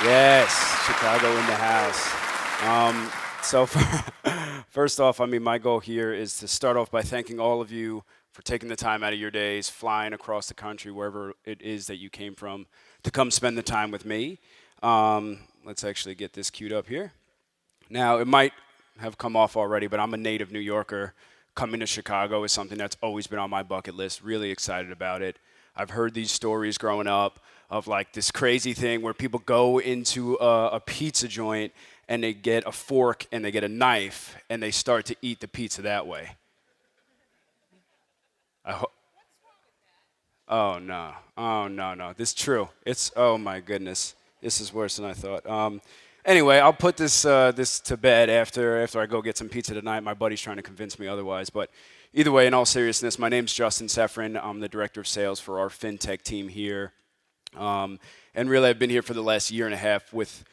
Yes, Chicago in the house. So first off, I mean, my goal here is to start off by thanking all of you for taking the time out of your days, flying across the country, wherever it is that you came from, to come spend the time with me. Let's actually get this queued up here. Now, it might have come off already, but I'm a native New Yorker. Coming to Chicago is something that's always been on my bucket list. Really excited about it. I've heard these stories growing up of like this crazy thing where people go into a pizza joint and they get a fork and they get a knife and they start to eat the pizza that way. I ho- oh no, oh no, no. This is true. It's oh my goodness. This is worse than I thought. Anyway, I'll put this to bed after I go get some pizza tonight. My buddy's trying to convince me otherwise, but either way, in all seriousness, my name's Justin Sefrin. I'm the director of sales for our fintech team here, and really, I've been here for the last year and a half with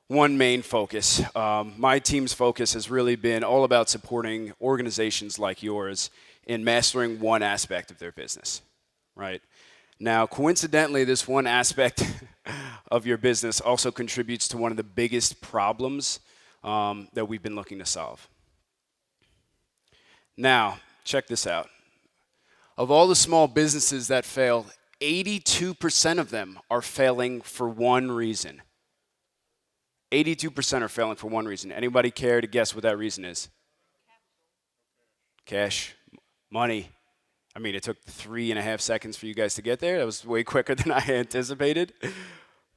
one main focus. My team's focus has really been all about supporting organizations like yours in mastering one aspect of their business, right? Now, coincidentally, this one aspect of your business also contributes to one of the biggest problems that we've been looking to solve. Now, check this out. Of all the small businesses that fail, 82% of them are failing for one reason. 82% are failing for one reason. Anybody care to guess what that reason is? Cash, money. I mean, it took 3.5 seconds for you guys to get there. That was way quicker than I anticipated.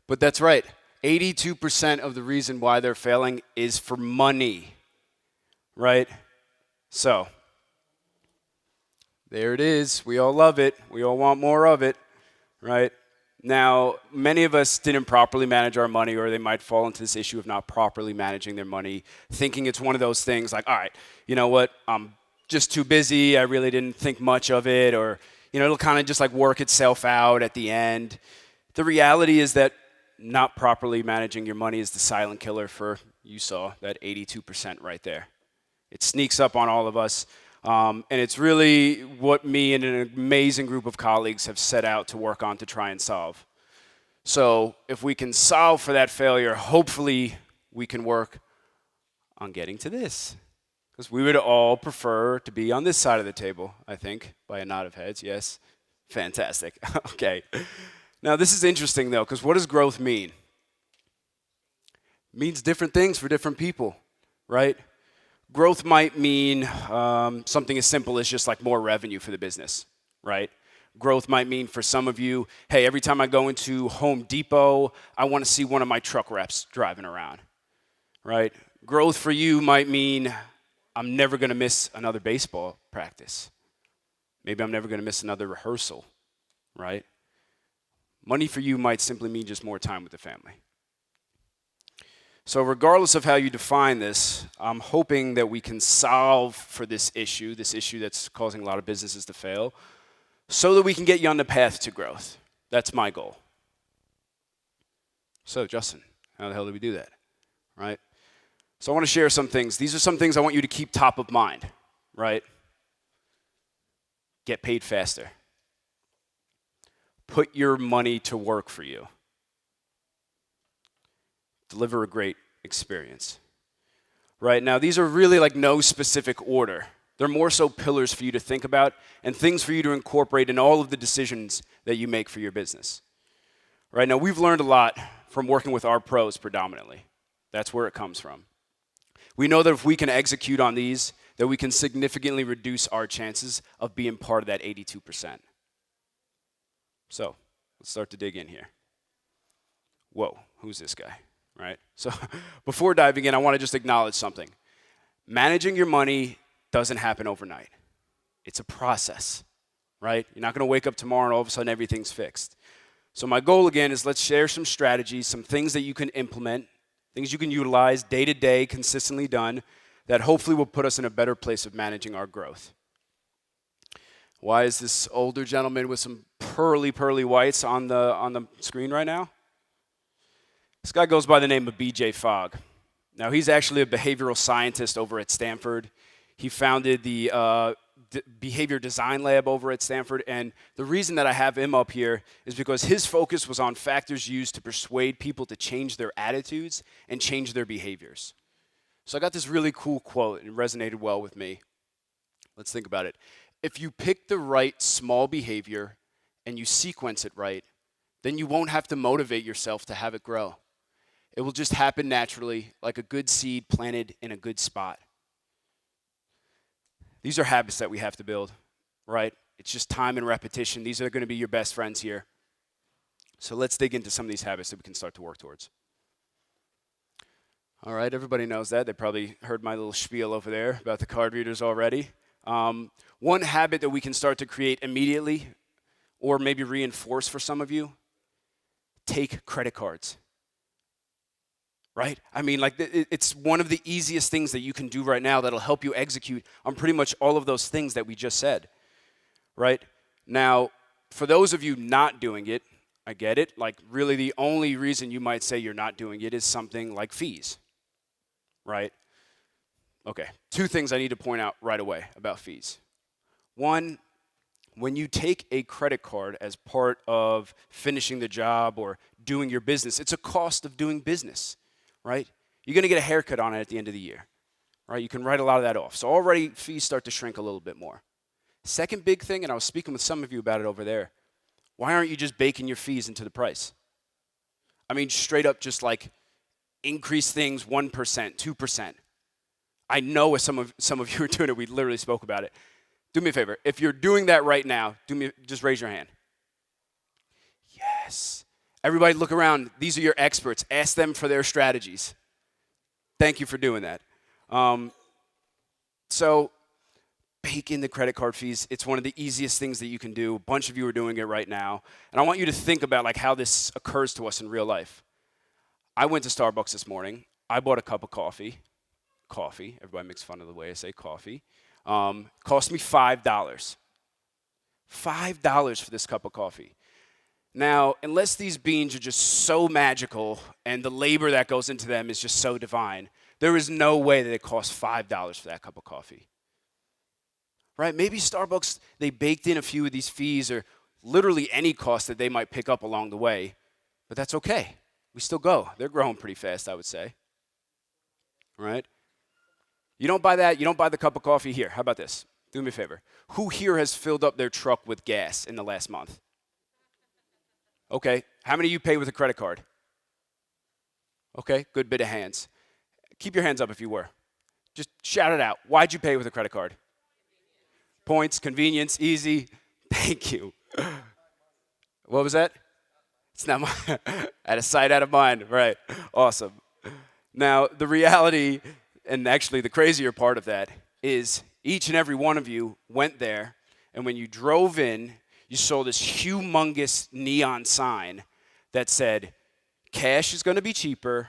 But that's right. 82% of the reason why they're failing is for money, right? So, there it is. We all love it. We all want more of it, right? Now, many of us didn't properly manage our money, or they might fall into this issue of not properly managing their money, thinking it's one of those things like, all right, you know what, I'm just too busy, I really didn't think much of it, or, it'll kind of just like work itself out at the end. The reality is that not properly managing your money is the silent killer for, you saw, that 82% right there. It sneaks up on all of us. And it's really what me and an amazing group of colleagues have set out to work on to try and solve. So if we can solve for that failure, hopefully we can work on getting to this. Because we would all prefer to be on this side of the table, I think, by a nod of heads, yes. Fantastic. Okay. Now this is interesting though, because what does growth mean? It means different things for different people, right? Growth might mean something as simple as just like more revenue for the business, right? Growth might mean for some of you, hey, every time I go into Home Depot, I want to see one of my truck reps driving around, right? Growth for you might mean I'm never going to miss another baseball practice. Maybe I'm never going to miss another rehearsal, right? Money for you might simply mean just more time with the family. So regardless of how you define this, I'm hoping that we can solve for this issue that's causing a lot of businesses to fail, so that we can get you on the path to growth. That's my goal. So Justin, how the hell do we do that, right? So I want to share some things. These are some things I want you to keep top of mind, right? Get paid faster. Put your money to work for you. Deliver a great experience. Right now, these are really like no specific order. They're more so pillars for you to think about and things for you to incorporate in all of the decisions that you make for your business. Right now, we've learned a lot from working with our pros predominantly. That's where it comes from. We know that if we can execute on these, that we can significantly reduce our chances of being part of that 82%. So, let's start to dig in here. Whoa, who's this guy? Right? So before diving in, I want to just acknowledge something. Managing your money doesn't happen overnight. It's a process, right? You're not going to wake up tomorrow and all of a sudden everything's fixed. So my goal again is let's share some strategies, some things that you can implement, things you can utilize day to day, consistently done, that hopefully will put us in a better place of managing our growth. Why is this older gentleman with some pearly whites on the screen right now? This guy goes by the name of B.J. Fogg. Now, he's actually a behavioral scientist over at Stanford. He founded the behavior design lab over at Stanford, and the reason that I have him up here is because his focus was on factors used to persuade people to change their attitudes and change their behaviors. So I got this really cool quote, and it resonated well with me. Let's think about it. If you pick the right small behavior and you sequence it right, then you won't have to motivate yourself to have it grow. It will just happen naturally, like a good seed planted in a good spot. These are habits that we have to build, right? It's just time and repetition. These are going to be your best friends here. So let's dig into some of these habits that we can start to work towards. All right, everybody knows that. They probably heard my little spiel over there about the card readers already. One habit that we can start to create immediately, or maybe reinforce for some of you, take credit cards. Right? I mean, like, it's one of the easiest things that you can do right now that'll help you execute on pretty much all of those things that we just said. Right? Now, for those of you not doing it, I get it. Like, really the only reason you might say you're not doing it is something like fees. Right? Okay. 2 things I need to point out right away about fees. One, when you take a credit card as part of finishing the job or doing your business, it's a cost of doing business. Right? You're going to get a haircut on it at the end of the year. Right? You can write a lot of that off. So already fees start to shrink a little bit more. Second big thing, and I was speaking with some of you about it over there, why aren't you just baking your fees into the price? I mean, straight up just like increase things 1%, 2%. I know some of you are doing it. We literally spoke about it. Do me a favor. If you're doing that right now, just raise your hand. Yes. Everybody look around. These are your experts. Ask them for their strategies. Thank you for doing that. So bake in the credit card fees. It's one of the easiest things that you can do. A bunch of you are doing it right now. And I want you to think about like how this occurs to us in real life. I went to Starbucks this morning. I bought a cup of coffee. Everybody makes fun of the way I say coffee. Cost me $5. $5 for this cup of coffee. Now, unless these beans are just so magical and the labor that goes into them is just so divine, there is no way that it costs $5 for that cup of coffee. Right? Maybe Starbucks, they baked in a few of these fees or literally any cost that they might pick up along the way, but that's okay. We still go. They're growing pretty fast, I would say. Right? You don't buy that, you don't buy the cup of coffee here. How about this? Do me a favor. Who here has filled up their truck with gas in the last month? Okay, how many of you pay with a credit card? Okay, good bit of hands. Keep your hands up if you were. Just shout it out. Why'd you pay with a credit card? Points, convenience, easy. Thank you. What was that? It's not mine. Out of sight, out of mind. Right. Awesome. Now, the reality, and actually the crazier part of that, is each and every one of you went there, and when you drove in, you saw this humongous neon sign that said, cash is going to be cheaper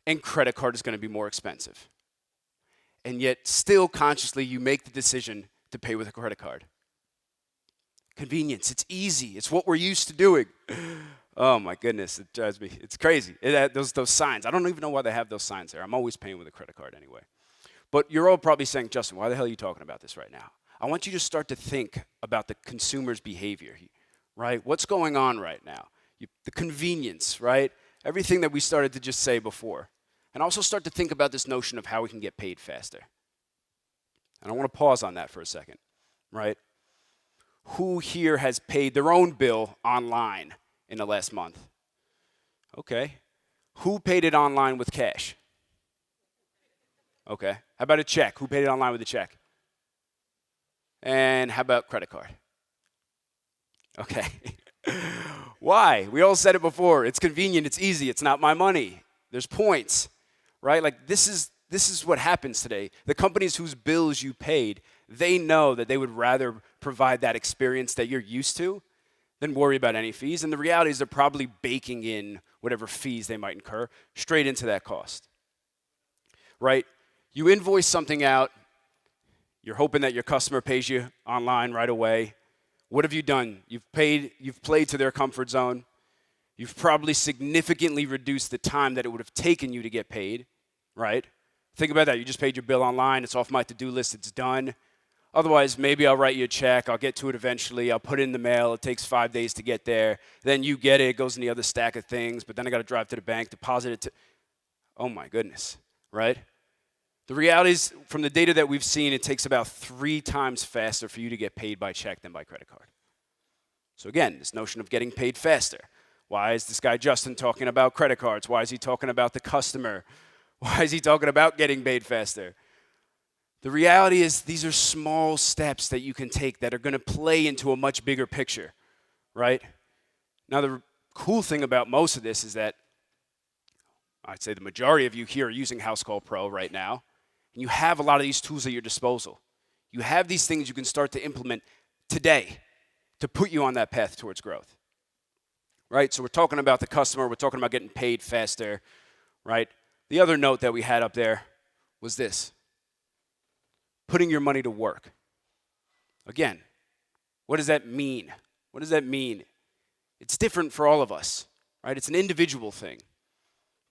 and credit card is going to be more expensive. And yet, still consciously, you make the decision to pay with a credit card. Convenience, it's easy. It's what we're used to doing. Oh my goodness, it drives me. It's crazy. Those signs, I don't even know why they have those signs there. I'm always paying with a credit card anyway. But you're all probably saying, Justin, why the hell are you talking about this right now? I want you to start to think about the consumer's behavior, right? What's going on right now? The convenience, right? Everything that we started to just say before. And also start to think about this notion of how we can get paid faster. And I want to pause on that for a second, right? Who here has paid their own bill online in the last month? Okay. Who paid it online with cash? Okay. How about a check? Who paid it online with a check? And how about credit card? Okay. Why? We all said it before. It's convenient. It's easy. It's not my money. There's points, right? Like this is what happens today. The companies whose bills you paid, they know that they would rather provide that experience that you're used to than worry about any fees. And the reality is they're probably baking in whatever fees they might incur straight into that cost, right? You invoice something out. You're hoping that your customer pays you online right away. What have you done? You've played to their comfort zone. You've probably significantly reduced the time that it would have taken you to get paid, right? Think about that. You just paid your bill online. It's off my to-do list. It's done. Otherwise, maybe I'll write you a check, I'll get to it eventually, I'll put it in the mail, it takes 5 days to get there, then you get it, it goes in the other stack of things, but then I gotta drive to the bank, deposit it to, oh my goodness, right? The reality is, from the data that we've seen, it takes about 3 times faster for you to get paid by check than by credit card. So again, this notion of getting paid faster. Why is this guy Justin talking about credit cards? Why is he talking about the customer? Why is he talking about getting paid faster? The reality is these are small steps that you can take that are going to play into a much bigger picture, right? Now, the cool thing about most of this is that I'd say the majority of you here are using Housecall Pro right now, and you have a lot of these tools at your disposal. You have these things you can start to implement today to put you on that path towards growth, right? So we're talking about the customer, we're talking about getting paid faster, right? The other note that we had up there was this: putting your money to work. Again, what does that mean? What does that mean? It's different for all of us, right? It's an individual thing.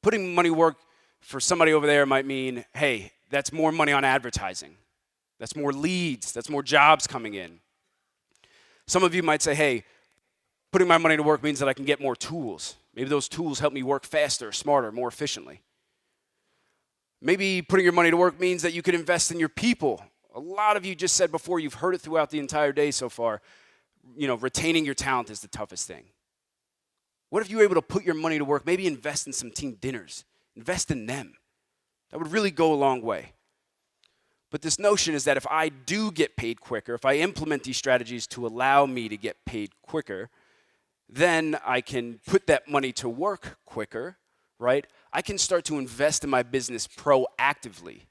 Putting money to work for somebody over there might mean, hey, that's more money on advertising. That's more leads. That's more jobs coming in. Some of you might say, hey, putting my money to work means that I can get more tools. Maybe those tools help me work faster, smarter, more efficiently. Maybe putting your money to work means that you can invest in your people. A lot of you just said before, you've heard it throughout the entire day so far, retaining your talent is the toughest thing. What if you were able to put your money to work, maybe invest in some team dinners, invest in them? That would really go a long way. But this notion is that if I do get paid quicker, if I implement these strategies to allow me to get paid quicker, then I can put that money to work quicker, right? I can start to invest in my business proactively.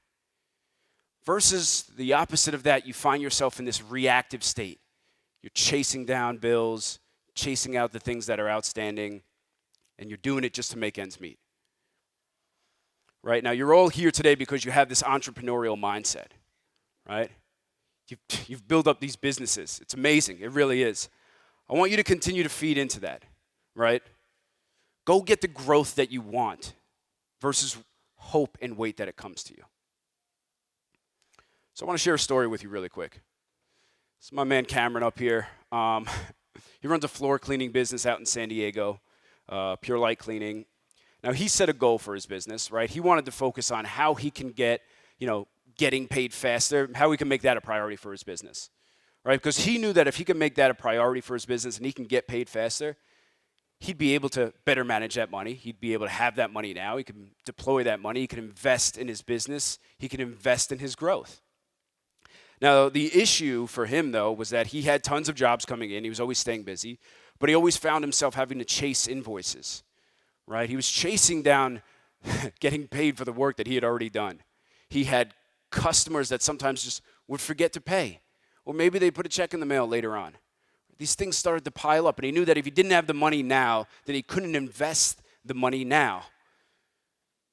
Versus the opposite of that, you find yourself in this reactive state. You're chasing down bills, chasing out the things that are outstanding, and you're doing it just to make ends meet. Right? Now, you're all here today because you have this entrepreneurial mindset, right? You've built up these businesses. It's amazing. It really is. I want you to continue to feed into that, right? Go get the growth that you want versus hope and wait that it comes to you. So I want to share a story with you really quick. This is my man Cameron up here. He runs a floor cleaning business out in San Diego, Pure Light Cleaning. Now, he set a goal for his business, right? He wanted to focus on how he can get, getting paid faster, how he can make that a priority for his business, right? Because he knew that if he could make that a priority for his business and he can get paid faster, he'd be able to better manage that money. He'd be able to have that money now. He can deploy that money. He can invest in his business. He can invest in his growth. Now, the issue for him, though, was that he had tons of jobs coming in. He was always staying busy, but he always found himself having to chase invoices. Right? He was chasing down getting paid for the work that he had already done. He had customers that sometimes just would forget to pay, or maybe they put a check in the mail later on. These things started to pile up, and he knew that if he didn't have the money now, then he couldn't invest the money now.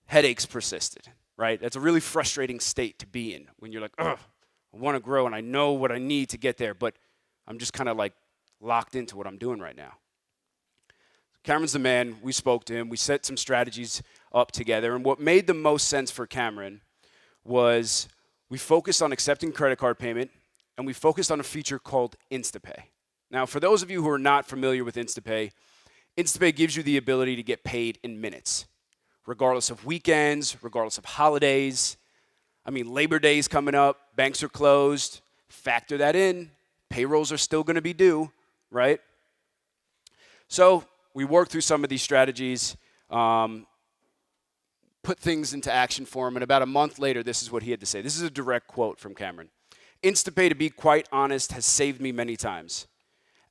Headaches persisted, right? That's a really frustrating state to be in when you're like, ugh, I want to grow and I know what I need to get there, but I'm just kind of like locked into what I'm doing right now. Cameron's the man. We spoke to him. We set some strategies up together. And what made the most sense for Cameron was we focused on accepting credit card payment, and we focused on a feature called InstaPay. Now, for those of you who are not familiar with InstaPay, InstaPay gives you the ability to get paid in minutes, regardless of weekends, regardless of holidays. I mean, Labor Day is coming up. Banks are closed. Factor that in. Payrolls are still going to be due, right? So we worked through some of these strategies, put things into action for him, and about a month later, this is what he had to say. This is a direct quote from Cameron. InstaPay, to be quite honest, has saved me many times.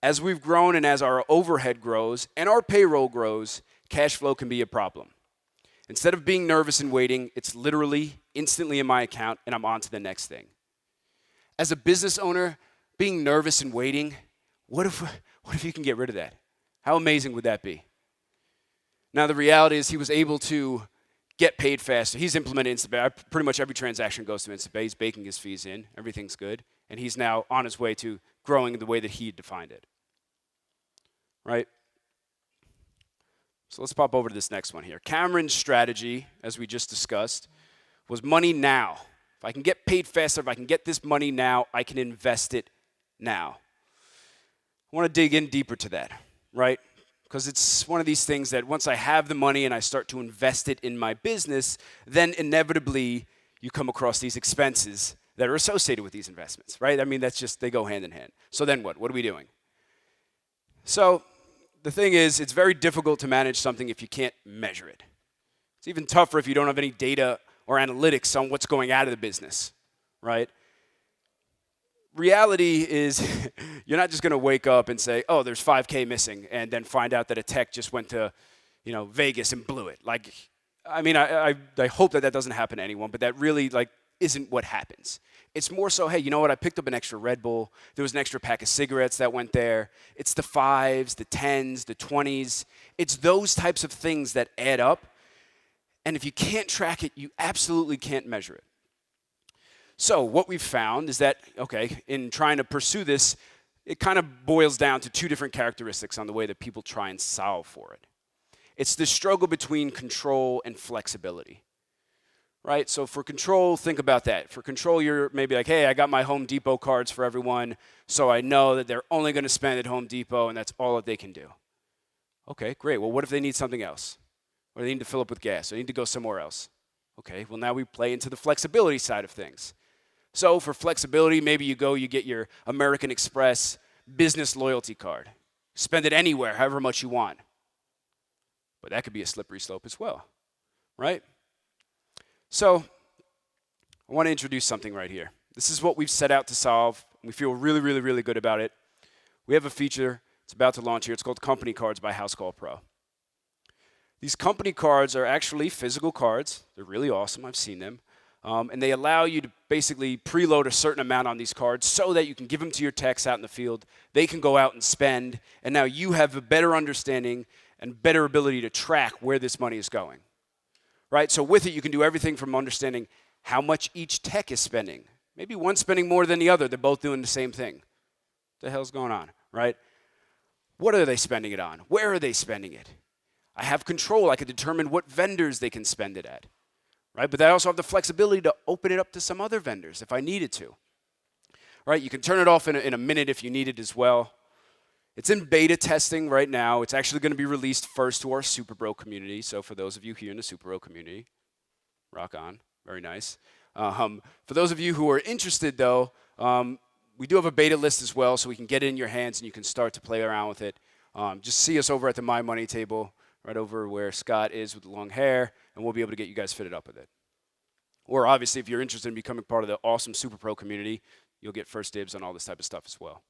As we've grown and as our overhead grows and our payroll grows, cash flow can be a problem. Instead of being nervous and waiting, it's literally instantly in my account, and I'm on to the next thing. As a business owner, being nervous and waiting, what if you can get rid of that? How amazing would that be? Now, the reality is he was able to get paid faster. He's implemented InstaPay. Pretty much every transaction goes to InstaPay. He's baking his fees in. Everything's good. And he's now on his way to growing the way that he defined it. Right? So let's pop over to this next one here. Cameron's strategy, as we just discussed, was money now. If I can get paid faster, if I can get this money now, I can invest it now. I want to dig in deeper to that, right? Because it's one of these things that once I have the money and I start to invest it in my business, then inevitably you come across these expenses that are associated with these investments, right? I mean, that's just, they go hand in hand. So then what? What are we doing? So the thing is, it's very difficult to manage something if you can't measure it. It's even tougher if you don't have any data or analytics on what's going out of the business, right? Reality is you're not just going to wake up and say, oh, there's 5K missing, and then find out that a tech just went to, Vegas and blew it. Like, I mean, I hope that doesn't happen to anyone, but that really, isn't what happens. It's more so, hey, you know what? I picked up an extra Red Bull. There was an extra pack of cigarettes that went there. It's the 5s, the 10s, the 20s. It's those types of things that add up. And if you can't track it, you absolutely can't measure it. So what we've found is that, okay, in trying to pursue this, it kind of boils down to two different characteristics on the way that people try and solve for it. It's the struggle between control and flexibility, right? So for control, think about that. For control, you're maybe like, hey, I got my Home Depot cards for everyone, so I know that they're only going to spend at Home Depot, and that's all that they can do. Okay, great. Well, what if they need something else? Or they need to fill up with gas, or they need to go somewhere else? Okay, well, now we play into the flexibility side of things. So for flexibility, maybe you get your American Express business loyalty card. Spend it anywhere, however much you want. But that could be a slippery slope as well, right? So I want to introduce something right here. This is what we've set out to solve. We feel really, really, really good about it. We have a feature. It's about to launch here. It's called Company Cards by Housecall Pro. These company cards are actually physical cards. They're really awesome. I've seen them. And they allow you to basically preload a certain amount on these cards so that you can give them to your techs out in the field. They can go out and spend, and now you have a better understanding and better ability to track where this money is going, right? So with it, you can do everything from understanding how much each tech is spending. Maybe one's spending more than the other. They're both doing the same thing. What the hell's going on, right? What are they spending it on? Where are they spending it? I have control. I can determine what vendors they can spend it at. Right? But I also have the flexibility to open it up to some other vendors if I needed to. Right? You can turn it off in a minute if you need it as well. It's in beta testing right now. It's actually going to be released first to our Super Bro community. So for those of you here in the Super Bro community, rock on. Very nice. For those of you who are interested, though, we do have a beta list as well, so we can get it in your hands and you can start to play around with it. Just see us over at the My Money table, right over where Scott is with the long hair, and we'll be able to get you guys fitted up with it. Or obviously, if you're interested in becoming part of the awesome Super Pro community, you'll get first dibs on all this type of stuff as well.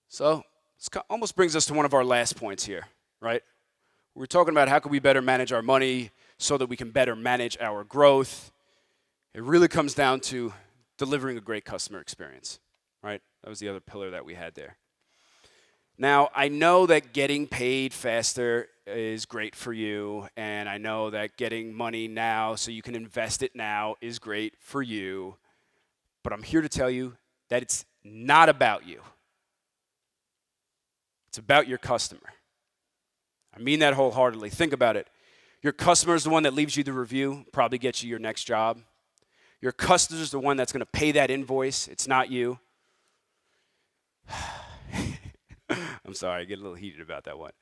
So this almost brings us to one of our last points here, right? We're talking about how can we better manage our money so that we can better manage our growth. It really comes down to delivering a great customer experience, right? That was the other pillar that we had there. Now, I know that getting paid faster is great for you, and I know that getting money now so you can invest it now is great for you, but I'm here to tell you that it's not about you. It's about your customer. I mean that wholeheartedly. Think about it. Your customer is the one that leaves you the review, probably gets you your next job. Your customer is the one that's going to pay that invoice. It's not you. I'm sorry, I get a little heated about that one.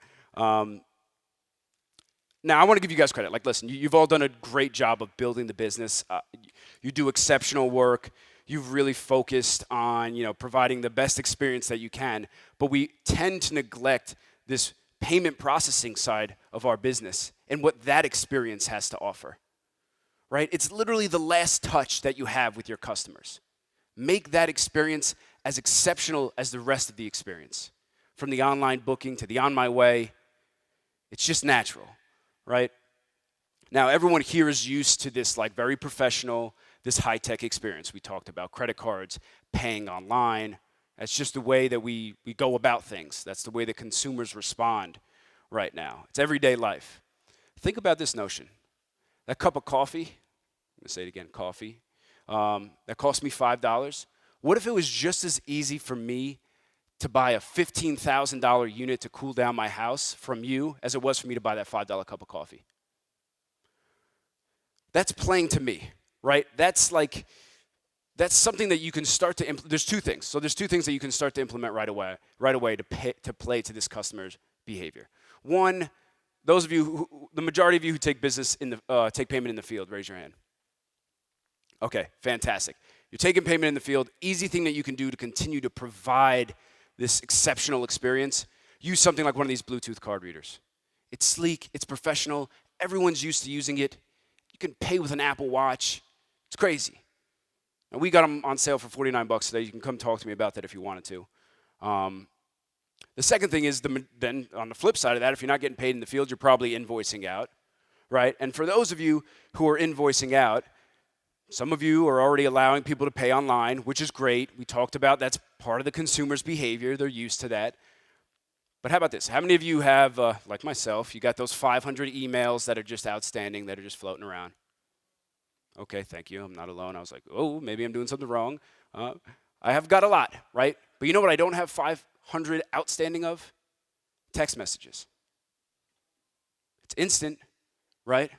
Now, I want to give you guys credit. Like, listen, you've all done a great job of building the business. You do exceptional work. You've really focused on, providing the best experience that you can. But we tend to neglect this payment processing side of our business and what that experience has to offer, right? It's literally the last touch that you have with your customers. Make that experience as exceptional as the rest of the experience. From the online booking to the on my way, it's just natural, right? Now, everyone here is used to this very professional, this high-tech experience. We talked about credit cards, paying online. That's just the way that we go about things. That's the way that consumers respond right now. It's everyday life. Think about this notion. That cup of coffee, I'm going to say it again, coffee, that cost me $5. What if it was just as easy for me to buy a $15,000 unit to cool down my house from you as it was for me to buy that $5 cup of coffee? That's playing to me, right? That's something that you can start to implement. There's two things. So there's two things that you can start to implement right away to play to this customer's behavior. One, those of you, the majority of you who take take payment in the field, raise your hand. Okay, fantastic. You're taking payment in the field. Easy thing that you can do to continue to provide this exceptional experience. Use something like one of these Bluetooth card readers. It's sleek, it's professional, everyone's used to using it. You can pay with an Apple Watch. It's crazy. And we got them on sale for $49 today. You can come talk to me about that if you wanted to. The second thing is, then on the flip side of that, if you're not getting paid in the field, you're probably invoicing out, right? And for those of you who are invoicing out, some of you are already allowing people to pay online, which is great. We talked about that's part of the consumer's behavior. They're used to that. But how about this? How many of you have, like myself, you got those 500 emails that are just outstanding, that are just floating around? Okay, thank you. I'm not alone. I was like, oh, maybe I'm doing something wrong. I have got a lot, right? But you know what I don't have 500 outstanding of? Text messages. It's instant, right?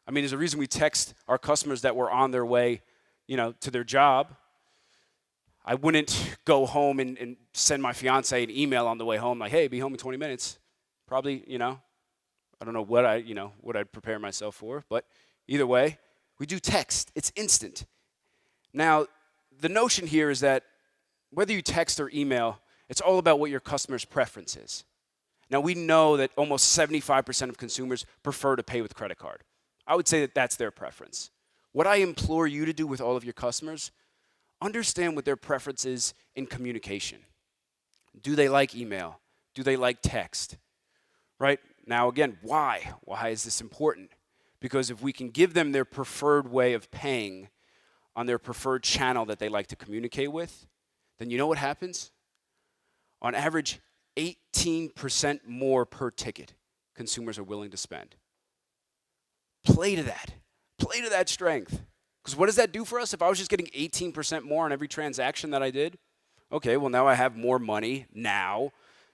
I mean, there's a reason we text our customers that we're on their way, to their job. I wouldn't go home and send my fiance an email on the way home like, hey, be home in 20 minutes. Probably, I don't know what I'd prepare myself for, but either way, we do text. It's instant. Now, the notion here is that whether you text or email, it's all about what your customer's preference is. Now, we know that almost 75% of consumers prefer to pay with credit card. I would say that that's their preference. What I implore you to do with all of your customers, understand what their preference is in communication. Do they like email? Do they like text? Right? Now, again, why? Why is this important? Because if we can give them their preferred way of paying on their preferred channel that they like to communicate with, then you know what happens? On average, 18% more per ticket consumers are willing to spend. Play to that. Play to that strength. Because what does that do for us? If I was just getting 18% more on every transaction that I did, okay, well, now I have more money now.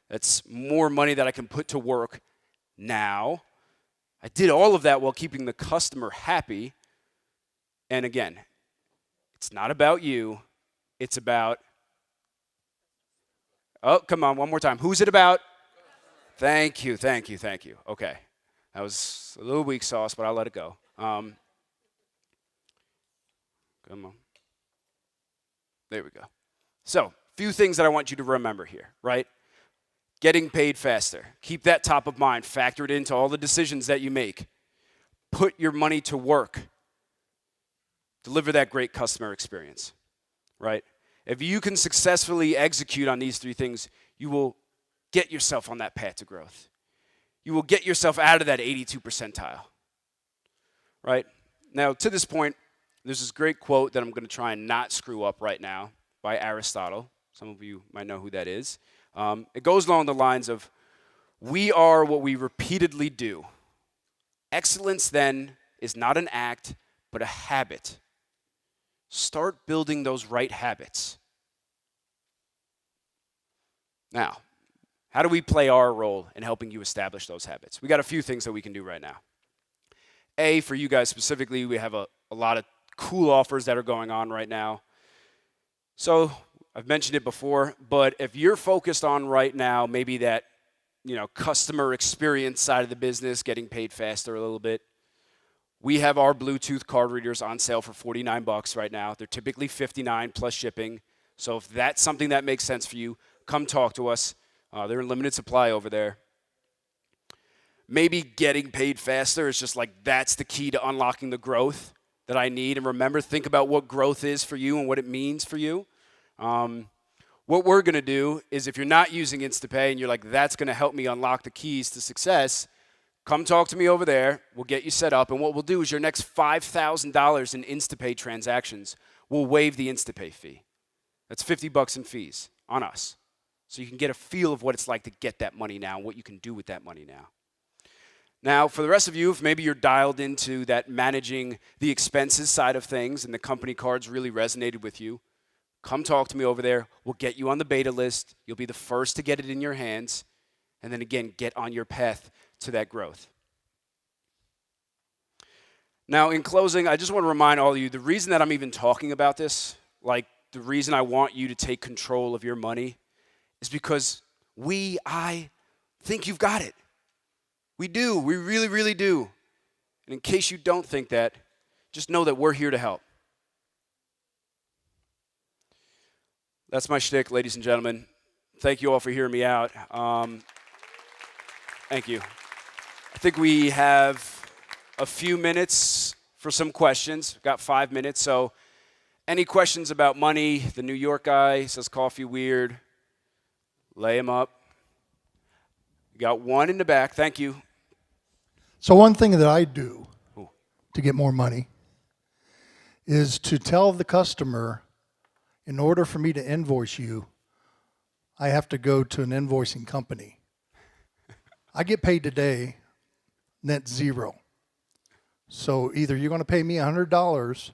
That's more money that I can put to work now. I did all of that while keeping the customer happy. And again, it's not about you. It's about, oh, come on, one more time. Who's it about? Thank you. Okay. That was a little weak sauce, but I'll let it go. Come on. There we go. So, a few things that I want you to remember here, right? Getting paid faster. Keep that top of mind. Factor it into all the decisions that you make. Put your money to work. Deliver that great customer experience, right? If you can successfully execute on these three things, you will get yourself on that path to growth. You will get yourself out of that 82 percentile, right? Now, to this point, there's this great quote that I'm going to try and not screw up right now by Aristotle. Some of you might know who that is. It goes along the lines of, we are what we repeatedly do. Excellence, then, is not an act, but a habit. Start building those right habits. Now, how do we play our role in helping you establish those habits? We got a few things that we can do right now. A, for you guys specifically, we have a lot of cool offers that are going on right now. So I've mentioned it before, but if you're focused on right now, maybe that, customer experience side of the business, getting paid faster a little bit, we have our Bluetooth card readers on sale for $49 right now. They're typically $59 plus shipping. So if that's something that makes sense for you, come talk to us. They're in limited supply over there. Maybe getting paid faster is just like, that's the key to unlocking the growth that I need. And remember, think about what growth is for you and what it means for you. What we're going to do is, if you're not using InstaPay and you're like, that's going to help me unlock the keys to success, come talk to me over there. We'll get you set up. And what we'll do is, your next $5,000 in InstaPay transactions, we'll waive the InstaPay fee. That's $50 in fees on us. So you can get a feel of what it's like to get that money now and what you can do with that money now. Now, for the rest of you, if maybe you're dialed into that managing the expenses side of things and the company cards really resonated with you, come talk to me over there. We'll get you on the beta list. You'll be the first to get it in your hands. And then again, get on your path to that growth. Now, in closing, I just want to remind all of you, the reason that I'm even talking about this, like the reason I want you to take control of your money, is because I think you've got it. We do. We really, really do. And in case you don't think that, just know that we're here to help. That's my shtick, ladies and gentlemen. Thank you all for hearing me out. Thank you. I think we have a few minutes for some questions. We've got 5 minutes, so any questions about money? The New York guy says coffee weird. Lay him up. We got one in the back. Thank you. So one thing that I do to get more money is to tell the customer, in order for me to invoice you, I have to go to an invoicing company. I get paid today, net zero. So either you're going to pay me $100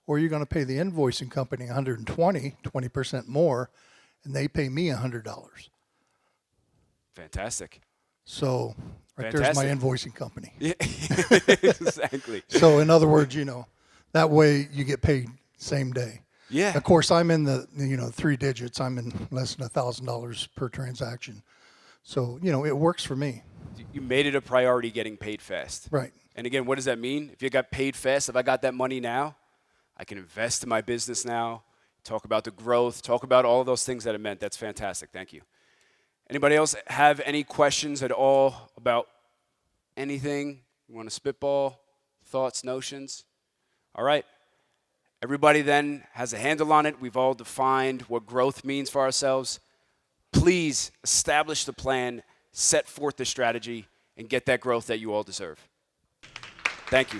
or you're going to pay the invoicing company $120, 20% more, and they pay me $100. Fantastic. So there's my invoicing company. Yeah, exactly. So in other words, that way you get paid same day. Yeah. Of course, I'm in the 3 digits. I'm in less than $1,000 per transaction. So it works for me. You made it a priority getting paid fast. Right. And again, what does that mean? If you got paid fast, if I got that money now, I can invest in my business now, talk about the growth, talk about all of those things that it meant. That's fantastic. Thank you. Anybody else have any questions at all about anything? You want to spitball? Thoughts, notions? All right. Everybody then has a handle on it. We've all defined what growth means for ourselves. Please establish the plan, set forth the strategy, and get that growth that you all deserve. Thank you.